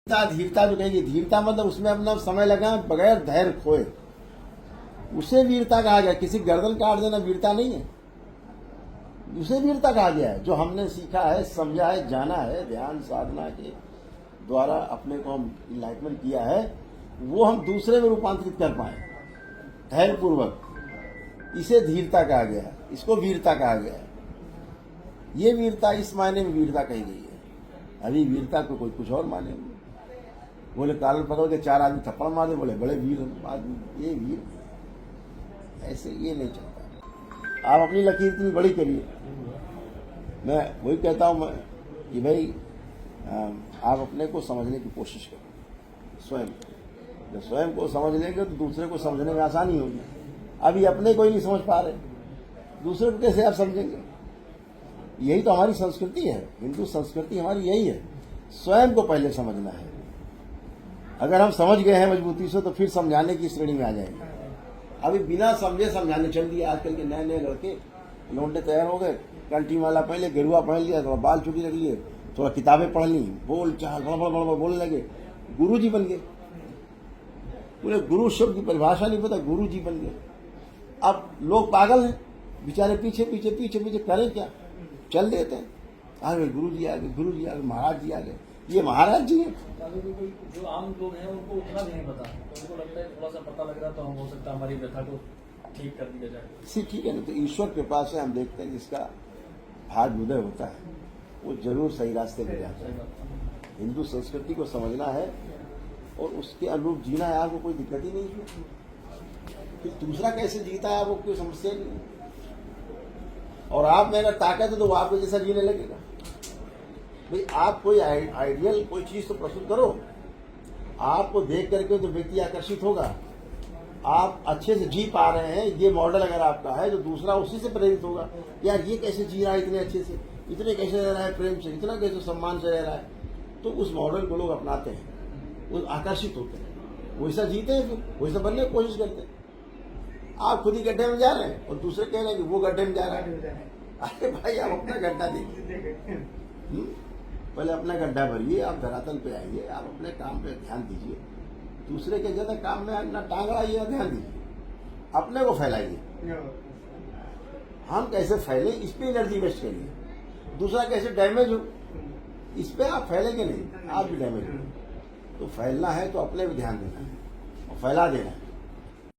धीरता जो कहेगी, धीरता मतलब उसमें अपना समय लगा बगैर धैर्य खोए, उसे वीरता कहा गया। किसी गर्दन काट देना वीरता नहीं है, उसे वीरता कहा गया है। जो हमने सीखा है, समझा है, जाना है, ध्यान साधना के द्वारा अपने को हम इनलाइटमेंट किया है, वो हम दूसरे में रूपांतरित कर पाए धैर्यपूर्वक, इसे धीरता कहा गया है, इसको वीरता कहा गया है। ये वीरता इस मायने में वीरता कही गई है। अभी वीरता को कोई कुछ और माने। बोले काल पकड़ के 4 आदमी थप्पड़ मार दे, बोले बड़े वीर आदमी, ये वीर ऐसे ये नहीं चलता। आप अपनी लकीर इतनी बड़ी करिए। मैं वही कहता हूं कि भाई आप अपने को समझने की कोशिश करो स्वयं। जब स्वयं को समझ लेंगे तो दूसरे को समझने में आसानी होगी। अभी अपने को ही नहीं समझ पा रहे, दूसरे को कैसे आप समझेंगे? यही तो हमारी संस्कृति है, हिंदू संस्कृति हमारी यही है, स्वयं को पहले समझना है। अगर हम समझ गए हैं मजबूती से तो फिर समझाने की श्रेणी में आ जाएंगे। अभी बिना समझे समझाने चल दिया। आजकल के नए नए लड़के लौंडे तैयार हो गए, कंठी माला पहन लिया, गेरुआ पहन लिया, थोड़ा बाल छुट्टी रख लिए, थोड़ा किताबें पढ़ ली, बोल चाल बड़बड़ बोलने लगे, गुरु जी बन गए। पूरे गुरु शब्द की परिभाषा नहीं पता, गुरु जी बन गए। अब लोग पागल हैं बेचारे, पीछे पीछे पीछे पीछे करें क्या, चल देते हैं। आगे गुरु जी आ गए, गुरु जी आ गए, महाराज जी आ गए। ये महाराज जी हैं। जो आम लोग हैं उनको उतना नहीं पता, तो उनको लगता है थोड़ा सा पता लग रहा तो हम हो सकता है हमारी व्यथा को ठीक कर दिया जाए। ठीक है ना, तो ईश्वर कृपा से हम देखते हैं जिसका भाग्य उदय होता है वो जरूर सही रास्ते पे जाता है। हिंदू संस्कृति को समझना है और उसके अनुरूप जीना है। आपको कोई दिक्कत ही नहीं है। फिर दूसरा कैसे जीता है आपको कोई समस्या नहीं है। और आप में अगर ताकत है तो वो आपको जैसा जीने लगेगा। भाई आप कोई आइडियल कोई चीज तो प्रस्तुत करो, आपको देख करके तो व्यक्ति आकर्षित होगा। आप अच्छे से जी पा रहे हैं, ये मॉडल अगर आपका है तो दूसरा उसी से प्रेरित होगा। यार ये कैसे जी रहा है इतने अच्छे से, इतने कैसे रह रहा है प्रेम से, इतना कैसे सम्मान से रह रहा है, तो उस मॉडल को लोग अपनाते हैं, वो आकर्षित होते हैं, वैसा जीते हैं, फिर वैसा बनने की कोशिश करते हैं। आप खुद ही गड्ढे में जा रहे हैं और दूसरे कह रहे हैं कि वो गड्ढे में जा रहा है। अरे भाई आप अपना गड्ढा देखिए, पहले अपना गड्ढा भरिए, आप धरातल पे आइए, आप अपने काम पे ध्यान दीजिए। दूसरे के ज्यादा काम में ना टांग अड़ाइए, ध्यान दीजिए, अपने को फैलाइए। हम कैसे फैले इस पे एनर्जी वेस्ट करिए। दूसरा कैसे डैमेज हो इस पे आप फैलेंगे नहीं, आप भी डैमेज हो। तो फैलना है तो अपने भी ध्यान देना है और फैला देना है।